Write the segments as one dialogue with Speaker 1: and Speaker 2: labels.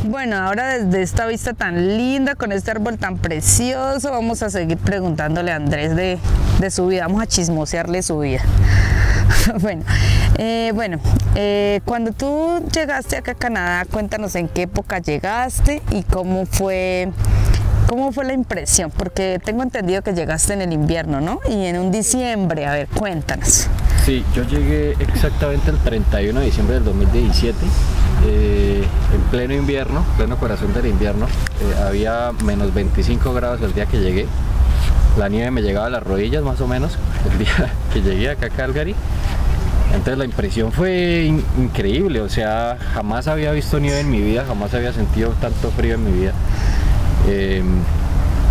Speaker 1: Bueno, ahora desde esta vista tan linda, con este árbol tan precioso, vamos a seguir preguntándole a Andrés de su vida, vamos a chismosearle su vida. Cuando tú llegaste acá a Canadá, cuéntanos en qué época llegaste y cómo fue la impresión, porque tengo entendido que llegaste en el invierno, ¿no? Y en un diciembre, a ver, cuéntanos.
Speaker 2: Sí, yo llegué exactamente el 31 de diciembre del 2017, en pleno invierno, pleno corazón del invierno. Había menos 25 grados el día que llegué. La nieve me llegaba a las rodillas más o menos el día que llegué acá a Calgary. Entonces la impresión fue increíble, o sea, jamás había visto nieve en mi vida, jamás había sentido tanto frío en mi vida.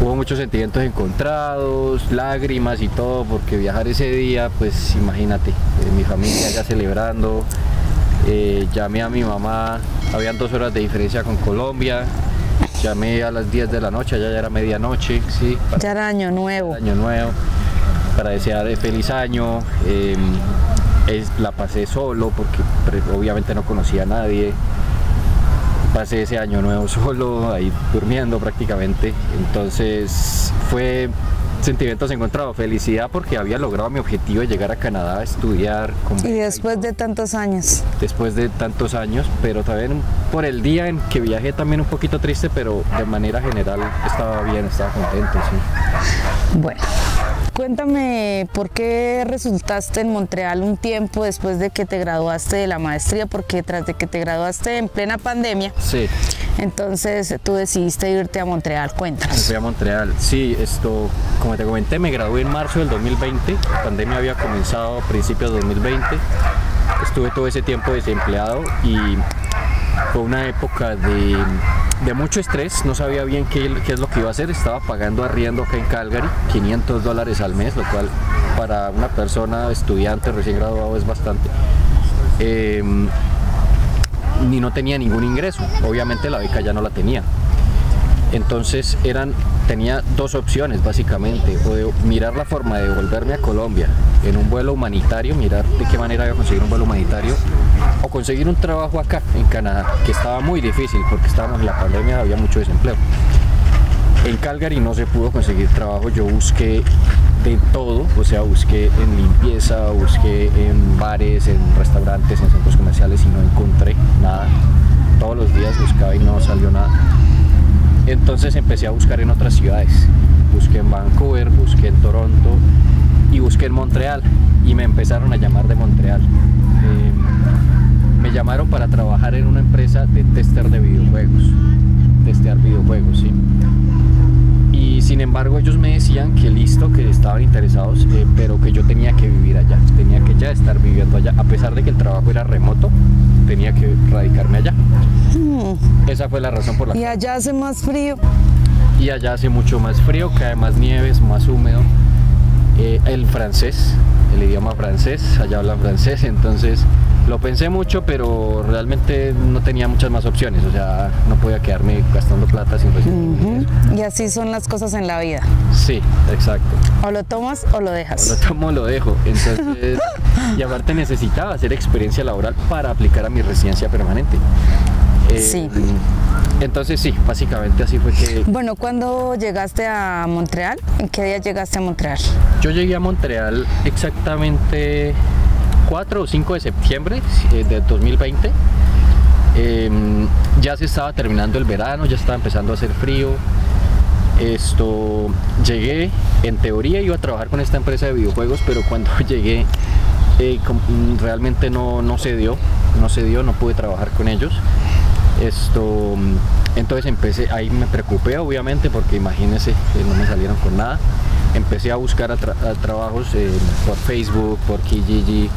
Speaker 2: Hubo muchos sentimientos encontrados, lágrimas y todo, porque viajar ese día, pues imagínate, mi familia ya celebrando, llamé a mi mamá, habían 2 horas de diferencia con Colombia, llamé a las 10 de la noche, allá ya era medianoche, sí.
Speaker 1: Ya era año nuevo.
Speaker 2: Año nuevo, para desear feliz año. La pasé solo porque obviamente no conocía a nadie. Pasé ese año nuevo solo, ahí durmiendo prácticamente. Entonces fue sentimientos encontrados, felicidad porque había logrado mi objetivo de llegar a Canadá a estudiar.
Speaker 1: Y después de tantos años.
Speaker 2: Después de tantos años, pero también por el día en que viajé también un poquito triste, pero de manera general estaba bien, estaba contento, sí.
Speaker 1: Bueno. Cuéntame, ¿por qué resultaste en Montreal un tiempo después de que te graduaste de la maestría? Porque tras de que te graduaste en plena pandemia,
Speaker 2: sí.
Speaker 1: Entonces tú decidiste irte a Montreal, cuéntanos.
Speaker 2: Me fui a Montreal, sí, como te comenté, me gradué en marzo del 2020, la pandemia había comenzado a principios de 2020, estuve todo ese tiempo desempleado y fue una época de mucho estrés, no sabía bien qué es lo que iba a hacer, estaba pagando arriendo acá en Calgary, $500 al mes, lo cual para una persona estudiante recién graduado es bastante. Ni no tenía ningún ingreso, obviamente la beca ya no la tenía. Entonces tenía 2 opciones básicamente, o de mirar la forma de volverme a Colombia en un vuelo humanitario, mirar de qué manera iba a conseguir un vuelo humanitario, o conseguir un trabajo acá en Canadá, que estaba muy difícil porque estábamos en la pandemia, había mucho desempleo. En Calgary no se pudo conseguir trabajo, yo busqué de todo, o sea, busqué en limpieza, busqué en bares, en restaurantes, en centros comerciales y no encontré nada. Todos los días buscaba y no salió nada. Entonces empecé a buscar en otras ciudades, busqué en Vancouver, busqué en Toronto y busqué en Montreal y me empezaron a llamar de Montreal. Me llamaron para trabajar en una empresa de tester de videojuegos, testear videojuegos, sí. Y sin embargo ellos me decían que listo, que estaban interesados, pero que yo tenía que vivir allá, tenía que ya estar viviendo allá, a pesar de que el trabajo era remoto, tenía que radicarme allá. Esa fue la razón por la
Speaker 1: cual. ¿Y allá hace más frío?
Speaker 2: Y allá hace mucho más frío, cae más nieves, más húmedo. El francés, el idioma francés, allá hablan francés, entonces lo pensé mucho, pero realmente no tenía muchas más opciones, o sea, no podía quedarme gastando plata sin recibir.
Speaker 1: Y así son las cosas en la vida.
Speaker 2: Sí, exacto.
Speaker 1: O lo tomas o lo dejas.
Speaker 2: O lo tomo o lo dejo, entonces, y aparte necesitaba hacer experiencia laboral para aplicar a mi residencia permanente.
Speaker 1: Sí.
Speaker 2: Entonces sí, básicamente así fue que...
Speaker 1: Bueno, ¿cuándo llegaste a Montreal? ¿En qué día llegaste a Montreal?
Speaker 2: Yo llegué a Montreal exactamente 4 o 5 de septiembre de 2020. Ya se estaba terminando el verano, ya estaba empezando a hacer frío. Llegué, en teoría iba a trabajar con esta empresa de videojuegos, pero cuando llegué realmente no se dio, no pude trabajar con ellos. Entonces empecé, ahí me preocupé obviamente porque imagínense que no me salieron con nada. Empecé a buscar trabajos por Facebook, por Kijiji,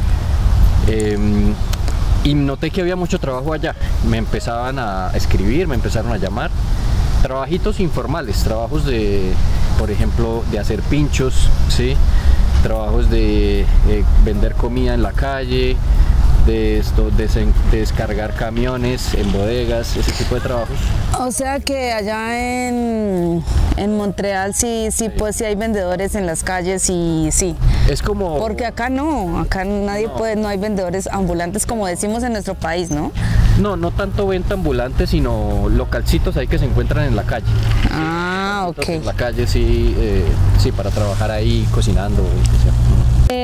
Speaker 2: y noté que había mucho trabajo allá. Me empezaban a escribir, me empezaron a llamar. Trabajitos informales, trabajos por ejemplo, de hacer pinchos, ¿sí? Trabajos de vender comida en la calle, de descargar camiones en bodegas, ese tipo de trabajos.
Speaker 1: O sea que allá en Montreal sí, pues sí hay vendedores en las calles y sí.
Speaker 2: Es como...
Speaker 1: Porque acá no, acá nadie puede, no hay vendedores ambulantes como decimos en nuestro país, ¿no?
Speaker 2: No, no tanto venta ambulante, sino localcitos ahí que se encuentran en la calle.
Speaker 1: Ah, ok.
Speaker 2: En la calle, sí, sí, para trabajar ahí cocinando.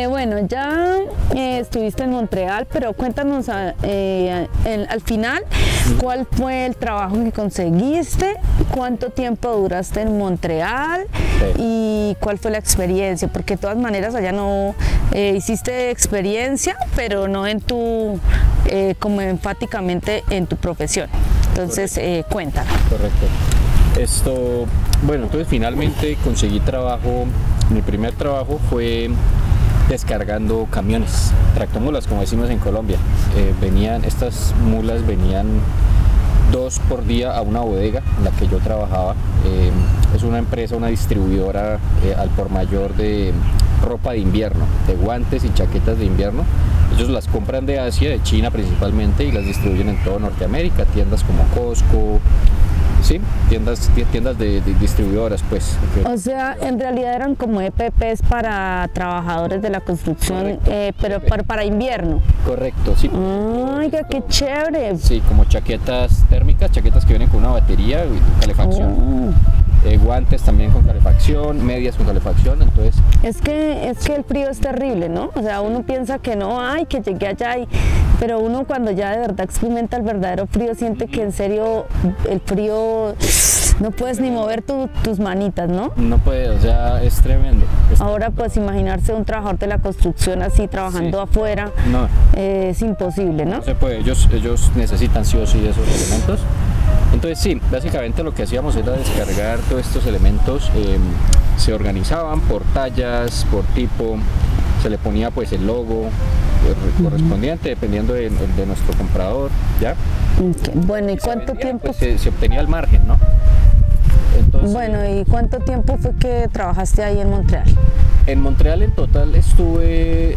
Speaker 1: Bueno, ya estuviste en Montreal, pero cuéntanos al final cuál fue el trabajo que conseguiste, cuánto tiempo duraste en Montreal y cuál fue la experiencia, porque de todas maneras allá no hiciste experiencia, pero no en tu, como enfáticamente en tu profesión. Entonces, cuéntanos.
Speaker 2: Correcto. Bueno, entonces finalmente conseguí trabajo. Mi primer trabajo fue descargando camiones, tractomulas, como decimos en Colombia. Estas mulas venían 2 por día a una bodega en la que yo trabajaba. Es una empresa, una distribuidora al por mayor de ropa de invierno, de guantes y chaquetas de invierno. Ellos las compran de Asia, de China principalmente, y las distribuyen en toda Norteamérica, tiendas como Costco. Sí, tiendas de distribuidoras, pues.
Speaker 1: O sea, en realidad eran como EPPs para trabajadores de la construcción, pero para invierno.
Speaker 2: Correcto, sí.
Speaker 1: Oiga, qué chévere.
Speaker 2: Sí, como chaquetas térmicas, chaquetas que vienen con una batería y calefacción. Guantes también con calefacción, medias con calefacción, entonces...
Speaker 1: Es que el frío es terrible, ¿no? O sea, uno piensa que no, ay, que llegué allá, pero uno cuando ya de verdad experimenta el verdadero frío, siente que en serio el frío no puedes ni mover tus manitas, ¿no?
Speaker 2: No puedes, o sea, es tremendo.
Speaker 1: Ahora pues imaginarse un trabajador de la construcción así, trabajando afuera, es imposible, ¿no?
Speaker 2: No se puede, ellos necesitan sí o sí esos elementos. Entonces sí, básicamente lo que hacíamos era descargar todos estos elementos, se organizaban por tallas, por tipo, se le ponía pues el logo correspondiente dependiendo de nuestro comprador, ¿ya?
Speaker 1: Bueno, ¿y cuánto tiempo?
Speaker 2: Pues, se obtenía el margen, ¿no? Entonces,
Speaker 1: bueno, ¿y cuánto tiempo fue que trabajaste ahí en Montreal?
Speaker 2: En Montreal en total estuve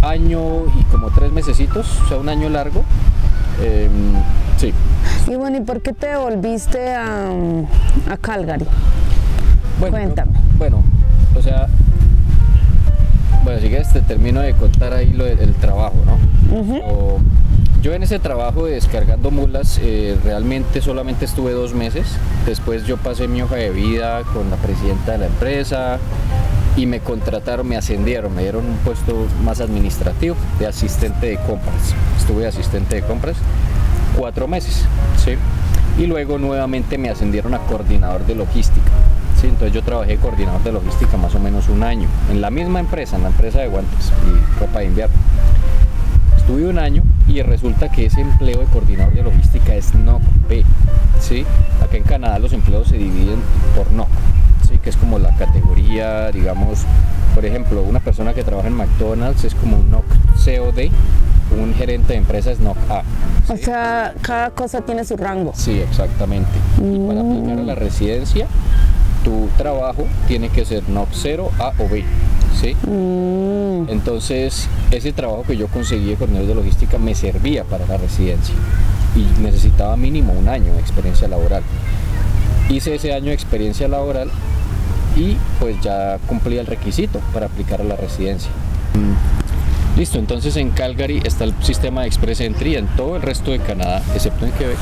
Speaker 2: año y como 3 mesecitos, o sea, un año largo. Sí.
Speaker 1: Y bueno, ¿y por qué te volviste a Calgary?
Speaker 2: Bueno,
Speaker 1: cuéntame.
Speaker 2: O sea, si quieres te termino de contar ahí el trabajo, ¿no? Yo en ese trabajo de descargando mulas realmente solamente estuve 2 meses. Después yo pasé mi hoja de vida con la presidenta de la empresa y me contrataron, me ascendieron, me dieron un puesto más administrativo de asistente de compras. Estuve de asistente de compras 4 meses, ¿sí? Y luego nuevamente me ascendieron a coordinador de logística, ¿sí? Entonces yo trabajé coordinador de logística más o menos 1 año en la misma empresa, en la empresa de guantes y ropa de invierno. Estuve 1 año y resulta que ese empleo de coordinador de logística es NOC-B, ¿sí? Acá en Canadá los empleos se dividen por NOC, ¿sí? Que es como la categoría, digamos, por ejemplo, una persona que trabaja en McDonald's es como un NOC-COD, un gerente de empresa es NOC-A.
Speaker 1: ¿Sí? O sea, cada cosa tiene su rango.
Speaker 2: Sí, exactamente. Y para aplicar a la residencia, tu trabajo tiene que ser NOC-0, A o B, ¿sí? Entonces, ese trabajo que yo conseguí de coordinador de logística me servía para la residencia y necesitaba mínimo 1 año de experiencia laboral. Hice ese año de experiencia laboral y pues ya cumplía el requisito para aplicar a la residencia. Listo, entonces en Calgary está el sistema de Express Entry en todo el resto de Canadá, excepto en Quebec.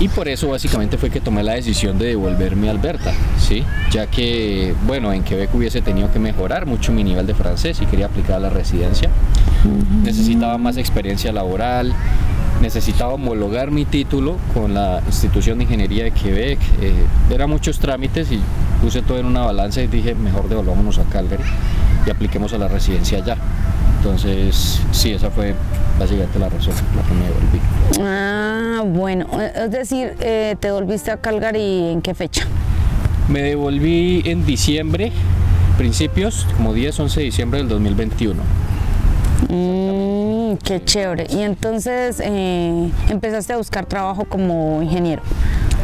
Speaker 2: Y por eso básicamente fue que tomé la decisión de devolverme a Alberta, ¿sí? Ya que, bueno, en Quebec hubiese tenido que mejorar mucho mi nivel de francés y quería aplicar a la residencia. Necesitaba más experiencia laboral, necesitaba homologar mi título con la institución de ingeniería de Quebec. Eran muchos trámites y puse todo en una balanza y dije, mejor devolvámonos a Calgary y apliquemos a la residencia allá. Entonces, sí, esa fue básicamente la razón por la que me devolví.
Speaker 1: Ah, bueno, es decir, ¿te volviste a Calgary en qué fecha?
Speaker 2: Me devolví en diciembre, principios, como 10-11 de diciembre del 2021.
Speaker 1: Qué chévere. Y entonces empezaste a buscar trabajo como ingeniero.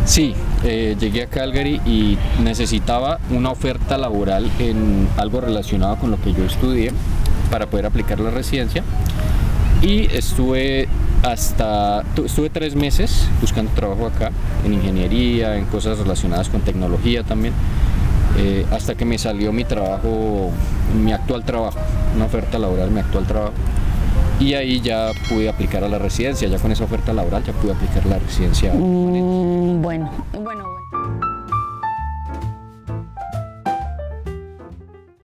Speaker 2: Sí, llegué a Calgary y necesitaba una oferta laboral en algo relacionado con lo que yo estudié para poder aplicar la residencia, y estuve 3 meses buscando trabajo acá en ingeniería, en cosas relacionadas con tecnología también, hasta que me salió mi trabajo, mi actual trabajo, una oferta laboral, mi actual trabajo. y ahí ya pude aplicar a la residencia, ya con esa oferta laboral ya pude aplicar a la residencia permanente.
Speaker 1: Bueno.